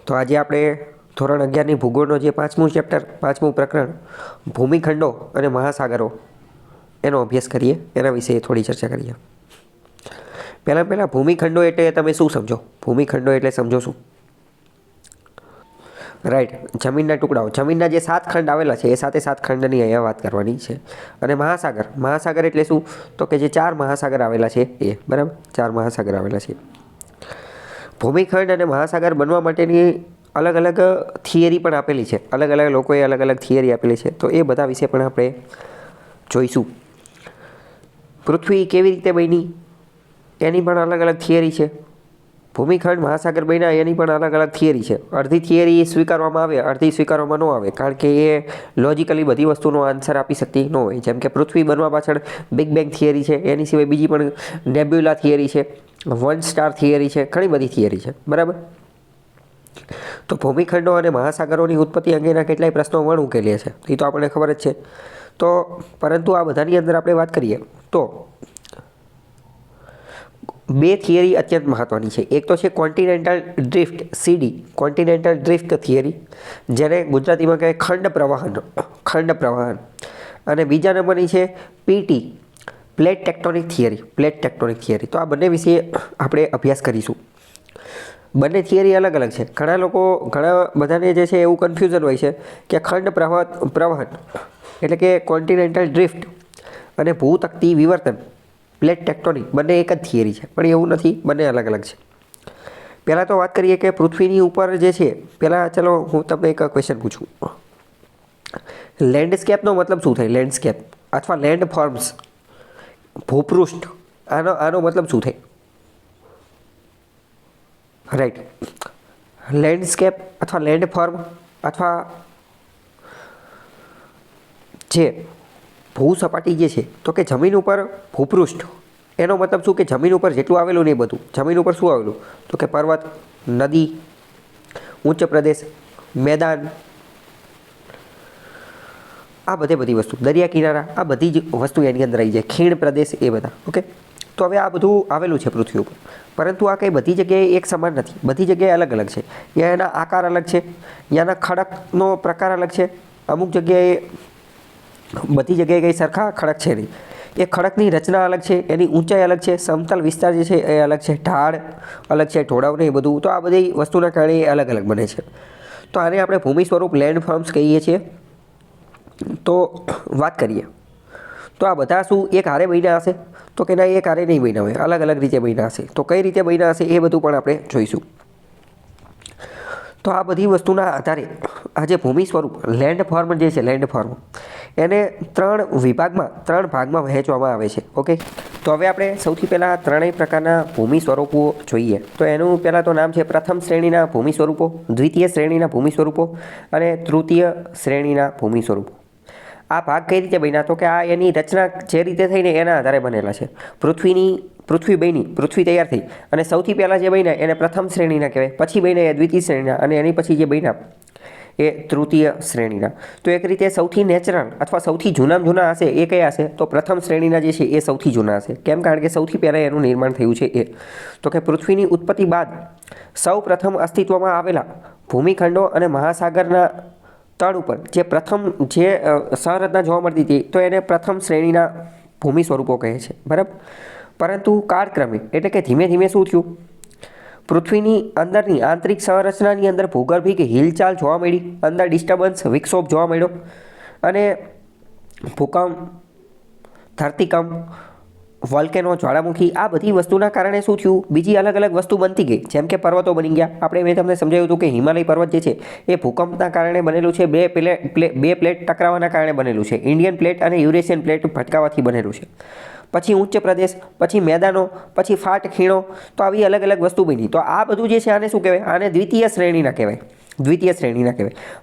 તો આજે આપણે ધોરણ 11ની ભૂગોળનો જે 5મું ચેપ્ટર 5મું પ્રકરણ ભૂમિખંડો અને મહાસાગરો એનો અભ્યાસ કરીએ, એના વિશે થોડી ચર્ચા કરીએ. પહેલાં ભૂમિખંડો એટલે તમે શું સમજો? ભૂમિખંડો એટલે સમજો શું? રાઈટ, જમીનના ટુકડાઓ. જમીનના જે 7 ખંડ આવેલા છે એ 7 ખંડની અહીંયા વાત કરવાની છે. અને મહાસાગર એટલે શું? તો કે જે 4 મહાસાગર આવેલા છે એ, બરાબર, 4 મહાસાગર આવેલા છે. ભૂમિખંડ અને મહાસાગર બનવા માટેની અલગ અલગ થિયરી પણ આપેલી છે. અલગ અલગ લોકોએ અલગ અલગ થિયરી આપેલી છે, તો એ બધા વિશે પણ આપણે જોઈશું. પૃથ્વી કેવી રીતે બની એની પણ અલગ અલગ થિયરી છે. ભૂમિખંડ મહાસાગર બન્યા એની પણ અલગ અલગ થિયરી છે. અડધી થિયરી સ્વીકારવામાં આવે, અડધી સ્વીકારવામાં ન આવે, કારણ કે એ લોજિકલી બધી વસ્તુનો આન્સર આપી શકતી ન હોય. જેમ કે પૃથ્વી બનવા પાછળ બિગ બેંગ થિયરી છે, એની સિવાય બીજી પણ નેબ્યુલા થિયરી છે, 1 સ્ટાર થિયરી છે, ઘણી બધી થિયરી છે, બરાબર. તો ભૂમિખંડો અને મહાસાગરોની ઉત્પત્તિ અંગેના કેટલાય પ્રશ્નો પણ ઉકેલ્યા છે, એ તો આપણને ખબર જ છે. તો પરંતુ આ બધાની અંદર આપણે વાત કરીએ તો 2 થિયરી અત્યંત મહત્ત્વની છે. એક તો છે continental drift, CD, continental drift theory, જેને ગુજરાતીમાં કહેવાય ખંડ પ્રવાહન. અને બીજા નંબરની છે PT, પ્લેટ ટેક્ટોનિક થિયરી. તો આ બંને વિશે આપણે અભ્યાસ કરીશું. બંને થિયરી અલગ અલગ છે. ઘણા બધાને જે છે એવું કન્ફ્યુઝન હોય છે કે ખંડ પ્રવહન એટલે કે કોન્ટિનેન્ટલ ડ્રિફ્ટ અને ભૂતકતી વિવર્તન, પ્લેટ ટેક્ટોનિક, બંને એક જ થિયરી છે, પણ એવું નથી, બંને અલગ અલગ છે. પહેલાં તો વાત કરીએ કે પૃથ્વીની ઉપર જે છે, પહેલાં ચલો હું તમને એક ક્વેશ્ચન પૂછું. લેન્ડસ્કેપનો મતલબ શું થાય? લેન્ડસ્કેપ અથવા લેન્ડ ફોર્મ્સ, ભૂપૃષ્ઠ, આનો મતલબ શું થાય? રાઈટ, લેન્ડસ્કેપ અથવા લેન્ડ ફોર્મ અથવા જે ભૂસપાટી જે છે, તો કે જમીન ઉપર ભૂપૃષ્ઠ, એનો મતલબ શું કે જમીન ઉપર જેટલું આવેલું ને એ બધું. જમીન ઉપર શું આવેલું? તો કે પર્વત, નદી, ઉચ્ચ પ્રદેશ, મેદાન, આ બધી વસ્તુ, દરિયા કિનારા, આ બધી જ વસ્તુ એની અંદર આવી જાય, ખીણ પ્રદેશ, એ બધા. ઓકે, તો હવે આ બધું આવેલું છે પૃથ્વી ઉપર, પરંતુ આ કંઈ બધી જગ્યાએ એક સમાન નથી, બધી જગ્યાએ અલગ અલગ છે. ત્યાં એના આકાર અલગ છે, ત્યાંના ખડકનો પ્રકાર અલગ છે. અમુક જગ્યાએ, બધી જગ્યાએ કંઈ સરખા ખડક છે નહીં. એ ખડકની રચના અલગ છે, એની ઊંચાઈ અલગ છે, સમતલ વિસ્તાર જે છે એ અલગ છે, ઢાળ અલગ છે, ઢોળાવ ને એ બધું. તો આ બધી વસ્તુના કારણે એ અલગ અલગ બને છે. તો આને આપણે ભૂમિ સ્વરૂપ લેન્ડ ફોર્મ્સ કહીએ છીએ. તો વાત કરીએ તો આ બધા શું એક હારે બન્યા હશે? તો કે ના, એક હારે નહીં બન્યા હોય, અલગ અલગ રીતે બન્યા હશે. તો કઈ રીતે બન્યા હશે એ બધું પણ આપણે જોઈશું. તો આ બધી વસ્તુના આધારે આ જે ભૂમિ સ્વરૂપ લેન્ડ ફોર્મ જે છે, લેન્ડ ફોર્મ એને 3 ભાગમાં વહેંચવામાં આવે છે. ઓકે, તો હવે આપણે સૌથી પહેલાં 3 પ્રકારના ભૂમિ સ્વરૂપો જોઈએ. તો એનું પહેલાં તો નામ છે પ્રથમ શ્રેણીના ભૂમિ સ્વરૂપો, દ્વિતીય શ્રેણીના ભૂમિ સ્વરૂપો અને તૃતીય શ્રેણીના ભૂમિ સ્વરૂપો. આ ભાગ કઈ રીતે બન્યા? તો કે આ એની રચના જે રીતે થઈને એના આધારે બનેલા છે. પૃથ્વી તૈયાર થઈ અને સૌથી પહેલાં જે બન્યા એને પ્રથમ શ્રેણીના કહેવાય, પછી બન્યા એ દ્વિતીય શ્રેણીના, અને એની પછી જે બન્યા એ તૃતીય શ્રેણીના. તો એક રીતે સૌથી નેચરલ અથવા સૌથી જૂના હશે એ કયા હશે? તો પ્રથમ શ્રેણીના જે છે એ સૌથી જૂના હશે. કેમ? કારણ કે સૌથી પહેલાં એનું નિર્માણ થયું છે એ. તો કે પૃથ્વીની ઉત્પત્તિ બાદ સૌ પ્રથમ અસ્તિત્વમાં આવેલા ભૂમિખંડો અને મહાસાગરના તળ ઉપર જે સંરચના જોવા મળતી હતી, તો એને પ્રથમ શ્રેણીના ભૂમિ સ્વરૂપો કહે છે, બરાબર. પરંતુ કાળક્રમે એટલે કે ધીમે ધીમે શું થયું? પૃથ્વીની અંદરની આંતરિક સંરચનાની અંદર ભૂગર્ભિક હિલચાલ જોવા મળી, અંદર ડિસ્ટર્બન્સ, વિક્ષોભ જોવા મળ્યો, અને ભૂકંપ, ધરતીકંપ, વોલ્કેનો, જ્વાળામુખી, આ બધી વસ્તુના કારણે શું થયું? બીજી અલગ અલગ વસ્તુ બનતી ગઈ. જેમ કે પર્વતો બની ગયા. મેં તમને સમજાવ્યું હતું કે હિમાલય પર્વત જે છે એ ભૂકંપના કારણે બનેલું છે, બે પ્લેટ ટકરાવાના કારણે બનેલું છે. ઇન્ડિયન પ્લેટ અને યુરેશિયન પ્લેટ ભટકાવાથી બનેલું છે. પછી ઉચ્ચ પ્રદેશ, પછી મેદાનો, પછી ફાટ, ખીણો, તો આવી અલગ અલગ વસ્તુ બની. તો આ બધું જે છે આને શું કહેવાય? આને દ્વિતીય શ્રેણીના કહેવાય.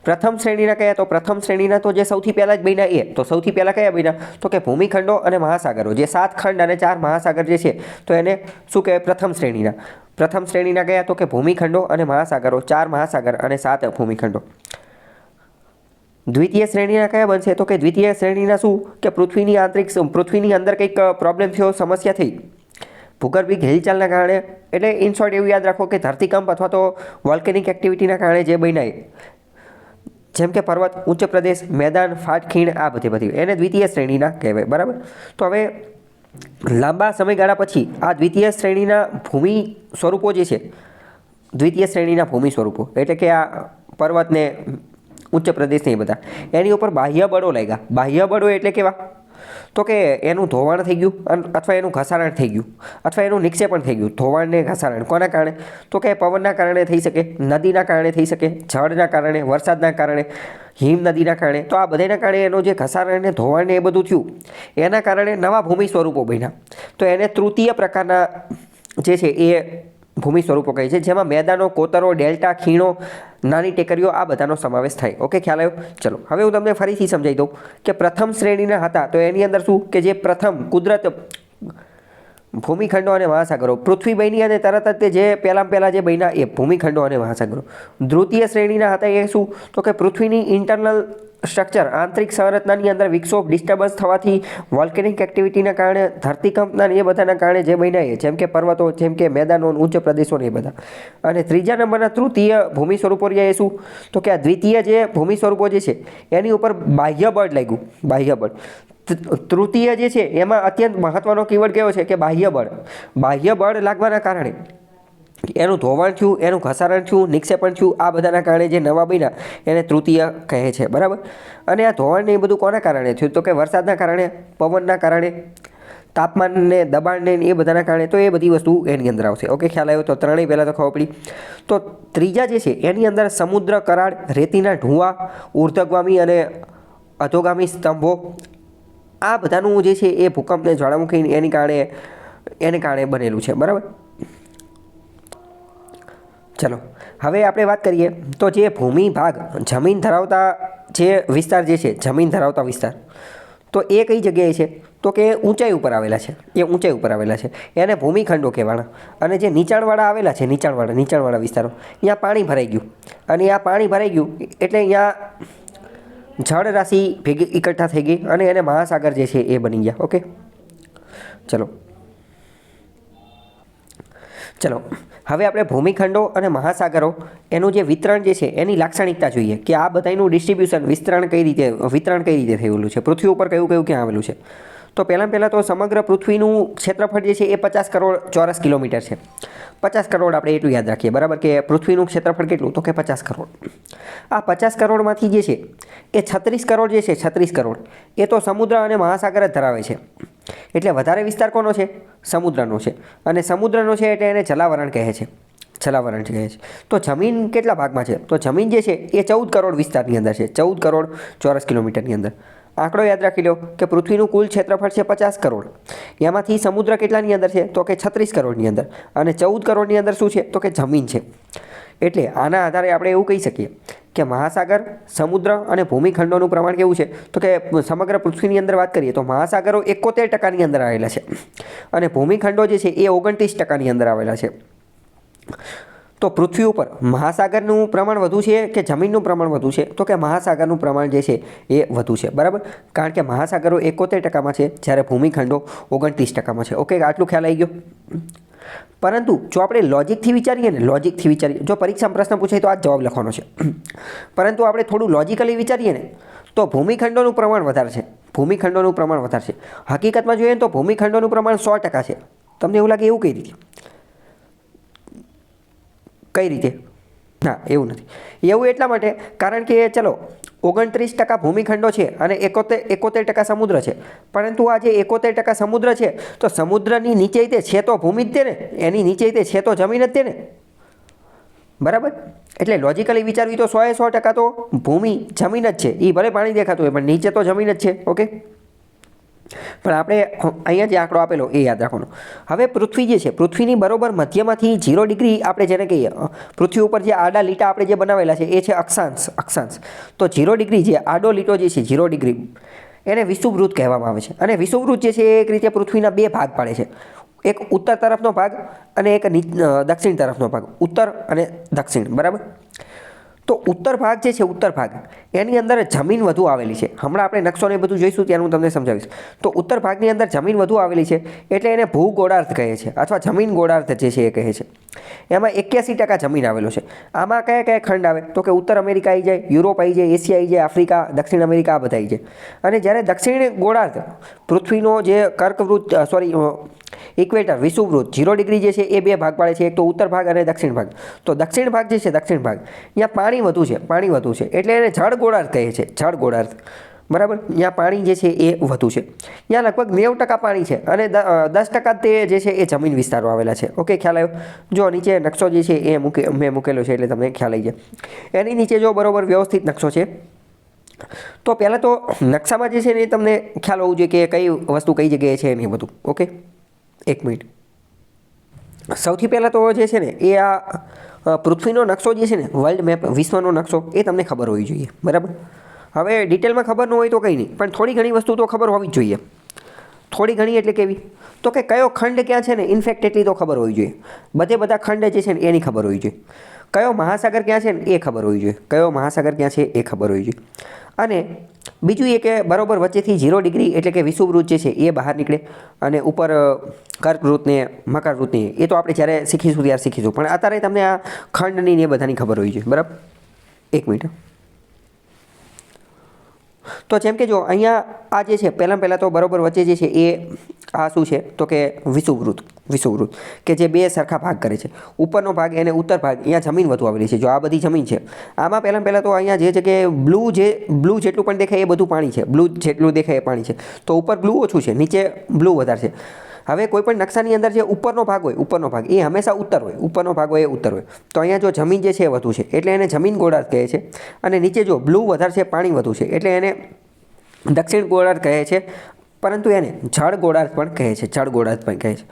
પ્રથમ શ્રેણીના કયા? તો પ્રથમ શ્રેણીના તો જે સૌથી પહેલાં જ બન્યા એ. તો સૌથી પહેલાં કયા બન્યા? તો કે ભૂમિખંડો અને મહાસાગરો, જે 7 ખંડ અને 4 મહાસાગર જે છે, તો એને શું કહેવાય? પ્રથમ શ્રેણીના કયા? તો કે ભૂમિખંડો અને મહાસાગરો, 4 મહાસાગર અને 7 ભૂમિખંડો. દ્વિતીય શ્રેણીના કયા બનશે? તો કે દ્વિતીય શ્રેણીના શું? કે પૃથ્વીની અંદર કંઈક પ્રોબ્લેમ થયો, સમસ્યા થઈ, ભૂગર્ભિક હિલચાલના કારણે, એટલે ઇન શોર્ટ એવું યાદ રાખો કે ધરતીકંપ અથવા તો વોલ્કેનિક એક્ટિવિટીના કારણે જે બન્યા, જેમ કે પર્વત, ઉચ્ચ પ્રદેશ, મેદાન, ફાટ, ખીણ, આ બધી એને દ્વિતીય શ્રેણીના કહેવાય. બરાબર. તો હવે લાંબા સમયગાળા પછી આ દ્વિતીય શ્રેણીના ભૂમિ સ્વરૂપો જે છે, દ્વિતીય શ્રેણીના ભૂમિ સ્વરૂપો એટલે કે આ પર્વત ને ઉચ્ચ પ્રદેશ ને એ બધા, એની ઉપર બાહ્ય બળો લાગ્યા. બાહ્ય બળો એટલે કેવા? તો કે એનું ધોવાણ થઈ ગયું અથવા એનું ઘસારણ થઈ ગયું અથવા એનું નિક્ષેપણ થઈ ગયું. ધોવાણ ને ઘસારણ કોના કારણે? તો કે પવનના કારણે થઈ શકે, નદીના કારણે થઈ શકે, જળના કારણે, વરસાદના કારણે, હિમ નદીના કારણે. તો આ બધાના કારણે એનું જે ઘસારણ ને ધોવાણ ને એ બધું થયું, એના કારણે નવા ભૂમિ સ્વરૂપો બન્યા. તો એને તૃતીય પ્રકારના જે છે એ ભૂમિ સ્વરૂપો કહે છે, જેમાં મેદાનો, કોતરો, ડેલ્ટા, ખીણો, નાની ટેકરીઓ, આ બધાનો સમાવેશ થાય. ઓકે, ખ્યાલ આવ્યો? ચલો હવે હું તમને ફરીથી સમજાવી દઉં કે પ્રથમ શ્રેણીના હતા તો એની અંદર શું કે જે પ્રથમ કુદરત ભૂમિખંડો અને મહાસાગરો, પૃથ્વી બની અને તરત જ તે જે પહેલાં જે બન્યા એ ભૂમિખંડો અને મહાસાગરો. દ્વિતીય શ્રેણીના હતા એ શું? તો કે પૃથ્વીની ઇન્ટરનલ સ્ટ્રક્ચર, આંતરિક સંરચનાની અંદર વિક્ષોભ, ડિસ્ટર્બન્સ થવાથી, વોલ્કેનિક એક્ટિવિટીના કારણે, ધરતીકંપના એ બધાના કારણે જે બન્યા, જેમ કે પર્વતો, જેમ કે મેદાનો, ઉચ્ચ પ્રદેશો ને એ બધા. અને ત્રીજા નંબરના તૃતીય ભૂમિ સ્વરૂપો રહ્યા એ શું? તો કે આ દ્વિતીય જે ભૂમિ સ્વરૂપો જે છે એની ઉપર બાહ્ય બળ લાગ્યું. બાહ્ય બળ. તૃતીય જે છે એમાં અત્યંત મહત્વનો કીવર્ડ કયો છે કે બાહ્ય બળ. બાહ્ય બળ લાગવાના કારણે એનું ધોવાણ થયું, એનું ઘસારણ થયું, નિક્ષેપણ થયું, આ બધાના કારણે જે નવા બન્યા એને તૃતીય કહે છે. બરાબર. અને આ ધોવાણને એ બધું કોના કારણે થયું? તો કે વરસાદના કારણે, પવનના કારણે, તાપમાનને, દબાણને એ બધાના કારણે. તો એ બધી વસ્તુ એની અંદર આવશે. ઓકે, ખ્યાલ આવ્યો? તો ત્રણેય પહેલાં તો ખબર પડી. તો ત્રીજા જે છે એની અંદર સમુદ્ર, કરાડ, રેતીના ઢૂંવા, ઉર્ધ્વગામી અને અધોગામી સ્તંભો, આ બધાનું જે છે એ ભૂકંપને, જ્વાળામુખી એને કારણે બનેલું છે. બરાબર. ચલો હવે આપણે વાત કરીએ તો જે ભૂમિ ભાગ, જમીન ધરાવતા જે વિસ્તાર જે છે, જમીન ધરાવતા વિસ્તાર, તો એ કઈ જગ્યાએ છે? તો કે ઊંચાઈ ઉપર આવેલા છે. એ ઊંચાઈ ઉપર આવેલા છે, એને ભૂમિખંડો કહેવાના. અને જે નીચાણવાળા આવેલા છે, નીચાણવાળા વિસ્તારો, અહીંયા પાણી ભરાઈ ગયું. અને આ પાણી ભરાઈ ગયું એટલે અહીંયા જળ રાશિ ભેગી એકઠા થઈ ગઈ અને એને મહાસાગર જે છે એ બની ગયા. ઓકે, ચલો હવે આપણે ભૂમિખંડો અને મહાસાગરો એનું જે વિતરણ જે છે એની લાક્ષણિકતા જોઈએ કે આ બધાનું ડિસ્ટ્રીબ્યુશન, વિતરણ કઈ રીતે થયેલું છે, પૃથ્વી ઉપર કયું ક્યાં આવેલું છે. તો પહેલાં તો સમગ્ર પૃથ્વીનું ક્ષેત્રફળ જે છે એ 50 કરોડ ચોરસ કિલોમીટર છે. 50 કરોડ આપણે એટલું યાદ રાખીએ. બરાબર. કે પૃથ્વીનું ક્ષેત્રફળ કેટલું? તો કે 50 કરોડ. આ 50 કરોડમાંથી જે છે એ 36 કરોડ જે છે, 36 કરોડ એ તો સમુદ્ર અને મહાસાગર જ ધરાવે છે. એટલે વધારે વિસ્તાર કોનો છે? સમુદ્રનો છે. અને સમુદ્રનો છે એટલે એને જલાવરણ કહે છે. તો જમીન કેટલા ભાગમાં છે? તો જમીન જે છે એ 14 કરોડ વિસ્તારની અંદર છે. 14 કરોડ ચોરસ કિલોમીટરની અંદર. આંકડો યાદ રાખી લો કે પૃથ્વીનું કુલ ક્ષેત્રફળ છે 50 કરોડ. એમાંથી સમુદ્ર કેટલાની અંદર છે? તો કે 36 કરોડની અંદર. અને 14 કરોડની અંદર શું છે? તો કે જમીન છે. એટલે આના આધારે આપણે એવું કહી શકીએ કે મહાસાગર, સમુદ્ર અને ભૂમિખંડોનું પ્રમાણ કેવું છે? તો કે સમગ્ર પૃથ્વીની અંદર વાત કરીએ તો મહાસાગરો 71% અંદર આવેલા છે અને ભૂમિખંડો જે છે એ 29% અંદર આવેલા છે. તો પૃથ્વી ઉપર મહાસાગરનું પ્રમાણ વધુ છે કે જમીનનું પ્રમાણ વધુ છે? તો કે મહાસાગરનું પ્રમાણ જે છે એ વધુ છે. બરાબર. કારણ કે મહાસાગરો 71%માં છે જ્યારે ભૂમિખંડો 29%માં છે. ઓકે, આટલું ખ્યાલ આવી ગયો. પરંતુ જો આપણે લોજિકથી વિચારીએ, જો પરીક્ષામાં પ્રશ્ન પૂછાય તો આ જ જવાબ લખવાનો છે. પરંતુ આપણે થોડું લોજિકલી વિચારીએ ને તો ભૂમિખંડોનું પ્રમાણ વધારે છે. હકીકતમાં જોઈએ તો ભૂમિખંડોનું પ્રમાણ 100% છે. તમને એવું લાગે એવું કઈ રીતે? ના, એવું નથી. એવું એટલા માટે કારણ કે ચલો 29% ભૂમિખંડો છે અને 71% સમુદ્ર છે. પરંતુ આ જે 71% સમુદ્ર છે તો સમુદ્રની નીચે તે છે તો ભૂમિ જ તે ને, એની નીચે તે છે તો જમીન જ તે ને. બરાબર. એટલે લોજિકલી વિચારવી તો 100% તો ભૂમિ જમીન જ છે. એ ભલે પાણી દેખાતું હોય પણ નીચે તો જમીન જ છે. ઓકે, પણ આપણે અહીંયા જે આંકડો આપેલો એ યાદ રાખવાનો. હવે પૃથ્વી જે છે, પૃથ્વીની બરોબર મધ્યમાંથી 0 ડિગ્રી આપણે જેને કહીએ, પૃથ્વી ઉપર જે આડા લીટા આપણે જે બનાવેલા છે એ છે અક્ષાંશ. તો 0 ડિગ્રી જે આડો લીટો જે છે 0 ડિગ્રી, એને વિષુવવૃત્ત કહેવામાં આવે છે. અને વિષુવવૃત્ત જે છે એ એક રીતે પૃથ્વીના 2 ભાગ પાડે છે. એક ઉત્તર તરફનો ભાગ અને એક દક્ષિણ તરફનો ભાગ. ઉત્તર અને દક્ષિણ. બરાબર. તો ઉત્તર ભાગ જે છે ઉત્તર ભાગ એની અંદર જમીન વધુ આવેલી છે. હમણાં આપણે નકશો ને બધું જોઈશું ત્યારે હું તમને સમજાવીશ. તો ઉત્તર ભાગની અંદર જમીન વધુ આવેલી છે એટલે એને ભૂગોળાર્ધ કહે છે અથવા જમીન ગોળાર્ધ જે છે એ કહે છે. એમાં 81% જમીન આવેલો છે. આમાં કયા કયા ખંડ આવે તો કે ઉત્તર અમેરિકા આવી જાય, યુરોપ આવી જાય, એશિયા આવી જાય, આફ્રિકા, દક્ષિણ અમેરિકા આ બધા આવી જાય. અને જ્યારે દક્ષિણ ગોળાર્ધ પૃથ્વીનો જે કર્કવૃત્ત ઇક્વેટર વિષુવવૃત્ત 0 ડિગ્રી જે છે એ બે ભાગ પાડે છે, એક તો ઉત્તર ભાગ અને દક્ષિણ ભાગ. તો દક્ષિણ ભાગ જે છે દક્ષિણ ભાગ અહીંયા પાણી વધુ છે એટલે એને જળ ગોળાર્ધ કહે છે, જળ ગોળાર્ધ. બરાબર, અહીંયા પાણી જે છે એ વધુ છે. અહીંયા લગભગ 90% પાણી છે અને 10% તે જે છે એ જમીન વિસ્તારો આવેલા છે. ઓકે, ખ્યાલ આવ્યો? જો નીચે નકશો જે છે એ મેં મૂકેલો છે એટલે તમને ખ્યાલ આવી જાય. એની નીચે જો બરોબર વ્યવસ્થિત નકશો છે. તો પહેલાં તો નકશામાં જે છે ને એ તમને ખ્યાલ હોવું જોઈએ કે કઈ વસ્તુ કઈ જગ્યાએ છે ને એ બધું. ઓકે, એક મિનિટ. સૌથી પહેલાં તો જે છે ને એ આ પૃથ્વીનો નકશો જે છે ને વર્લ્ડ મેપ વિશ્વનો નકશો એ તમને ખબર હોવી જોઈએ. બરાબર, હવે ડિટેલમાં ખબર ન હોય તો કંઈ નહીં, પણ થોડી ઘણી વસ્તુ તો ખબર હોવી જ જોઈએ. થોડી ઘણી એટલે કેવી તો કે કયો ખંડ ક્યાં છે ને ઇનફેક્ટ એટલી તો ખબર હોવી જોઈએ. બધા ખંડ જે છે ને એની ખબર હોવી જોઈએ. કયો મહાસાગર ક્યાં છે ને એ ખબર હોવી જોઈએ. કયો મહાસાગર ક્યાં છે એ ખબર હોવી જોઈએ. અને બીજું એ કે બરાબર વચ્ચેથી 0 ડિગ્રી એટલે કે વિષુવવૃત્ત જે છે એ બહાર નીકળે અને ઉપર કર્કવૃત્તને મકરવૃત્તને એ તો આપણે જ્યારે શીખીશું ત્યારે શીખીશું, પણ અત્યારે તમને આ ખંડની ને એ બધાની ખબર હોવી જોઈએ. બરાબર, એક મિનિટ. તો જેમ કે જો અહીંયા આ જે છે પહેલાં તો બરાબર વચ્ચે જે છે એ આ શું છે તો કે વિષુવવૃત્ત કે જે બે સરખા ભાગ કરે છે. ઉપરનો ભાગ એને ઉત્તર ભાગ, અહીંયા જમીન વધુ આવેલી છે. જો આ બધી જમીન છે આમાં પહેલાં તો અહીંયા જે જગ્યાએ બ્લુ જેટલું પણ દેખાય એ બધું પાણી છે. બ્લુ જેટલું દેખાય એ પાણી છે. તો ઉપર બ્લુ ઓછું છે, નીચે બ્લુ વધારે છે. હવે કોઈ પણ નકશાની અંદર જે ઉપરનો ભાગ એ હંમેશા ઉત્તર હોય. ઉપરનો ભાગ હોય એ ઉત્તર હોય. તો અહીંયા જો જમીન જે છે એ વધુ છે એટલે એને જમીન ગોળાર્ધ કહે છે. અને નીચે જો બ્લુ વધારે છે, પાણી વધુ છે એટલે એને દક્ષિણ ગોળાર્ધ કહે છે, પરંતુ એને જળ ગોળાર્ધ પણ કહે છે. જળ ગોળાર્ધ પણ કહે છે.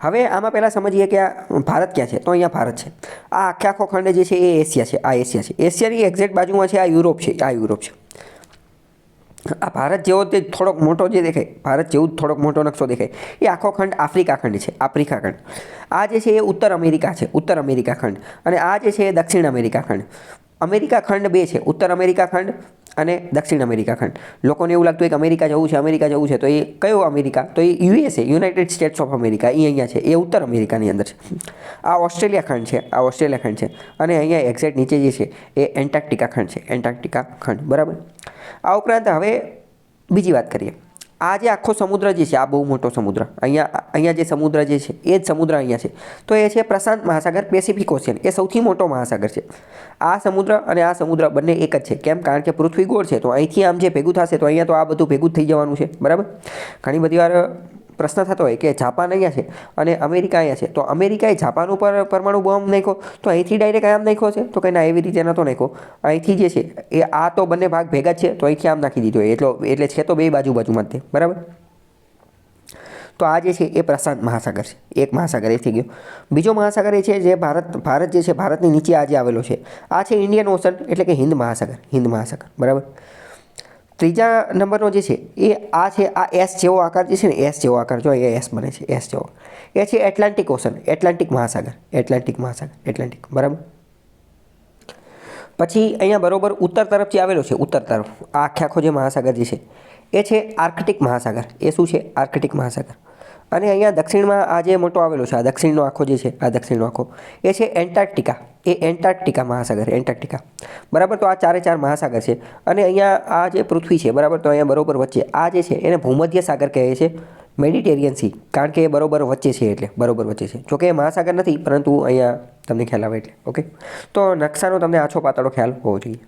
હવે આમાં પહેલાં સમજીએ કે આ ભારત ક્યાં છે. તો અહીંયા ભારત છે. આ આખો ખંડ જે છે એ એશિયા છે. આ એશિયા છે. એશિયાની એક્ઝેક્ટ બાજુમાં છે આ યુરોપ છે. આ ભારત જેવો તે થોડોક મોટો જે દેખાય, ભારત જેવું થોડોક મોટો નકશો દેખાય એ આખો ખંડ આફ્રિકા ખંડ છે. આફ્રિકા ખંડ. આ જે છે એ ઉત્તર અમેરિકા છે. ઉત્તર અમેરિકા ખંડ. અને આ જે છે એ દક્ષિણ અમેરિકા ખંડ. અમેરિકા ખંડ બે છે, ઉત્તર અમેરિકા ખંડ અને દક્ષિણ અમેરિકા ખંડ. લોકોને એવું લાગતું હોય કે અમેરિકા જવું છે તો એ કયો અમેરિકા? તો એ USA, United States of America, એ અહીંયા છે. એ ઉત્તર અમેરિકાની અંદર છે. આ ઓસ્ટ્રેલિયા ખંડ છે. અને અહીંયા એક્ઝેક્ટ નીચે જે છે એ એન્ટાર્કટિકા ખંડ. બરાબર. આ ઉપરાંત હવે બીજી વાત કરીએ. આ જે આખો સમુદ્ર જે છે આ બહુ મોટો સમુદ્ર, અહીંયા જે સમુદ્ર જે છે એ જ સમુદ્ર અહીંયા છે. તો એ છે પ્રશાંત મહાસાગર, પેસિફિક ઓશિયન. એ સૌથી મોટો મહાસાગર છે. આ સમુદ્ર અને આ સમુદ્ર બંને એક જ છે. કેમ? કારણ કે પૃથ્વી ગોળ છે તો અહીંથી આમ જે ભેગું થશે તો અહીંયા તો આ બધું ભેગું જ થઈ જવાનું છે. બરાબર. ઘણી બધી વાર પ્રશ્ન થતો હોય કે જાપાન અહીંયા છે અને અમેરિકા અહીંયા છે, તો અમેરિકાએ જાપાન ઉપર પરમાણુ બોમ્બ નાખ્યો તો અહીંથી ડાયરેક્ટ આમ નાખ્યો છે? તો કંઈ ના, એવી રીતે નહોતો નાખ્યો. અહીંથી જે છે એ આ તો બંને ભાગ ભેગા જ છે તો અહીંથી આમ નાખી દીધો એટલે છે તો બે બાજુમાં જ તે. બરાબર. તો આ જે છે એ પ્રશાંત મહાસાગર છે. એક મહાસાગર એ થઈ ગયો. બીજો મહાસાગર એ છે જે ભારત જે છે ભારતની નીચે આજે આવેલો છે. આ છે ઇન્ડિયન ઓશન એટલે કે હિન્દ મહાસાગર. બરાબર. ત્રીજા નંબરનો જે છે એ આ છે, આ એસ જેવો આકાર જે છે ને, એસ જેવો આકાર, જો એ એસ બને છે, એસ જેવો. એ છે એટલાન્ટિક ઓશન, એટલાન્ટિક મહાસાગર. બરાબર. પછી અહીંયા બરોબર ઉત્તર તરફ જે આવેલો છે, ઉત્તર તરફ આ આખો જે મહાસાગર જે છે એ છે આર્કટિક મહાસાગર. એ શું છે? આર્કટિક મહાસાગર. અને અહીંયા દક્ષિણમાં આ જે મોટો આવેલો છે, આ દક્ષિણનો આખો જે છે, આ દક્ષિણનો આખો એ છે એન્ટાર્કટિકા. એ એન્ટાર્કટિકા મહાસાગર. બરાબર. તો આ ચારે મહાસાગર છે. અને અહીંયા આ જે પૃથ્વી છે, બરાબર, તો અહીંયા બરોબર વચ્ચે આ જે છે એને ભૂમધ્ય સાગર કહે છે, મેડિટેરિયન સી, કારણ કે એ બરોબર વચ્ચે છે એટલે બરોબર વચ્ચે છે. જોકે એ મહાસાગર નથી પરંતુ અહીંયા તમને ખ્યાલ આવે એટલે. ઓકે, તો નકશાનો તમને આછો પાતળો ખ્યાલ હોવો જોઈએ.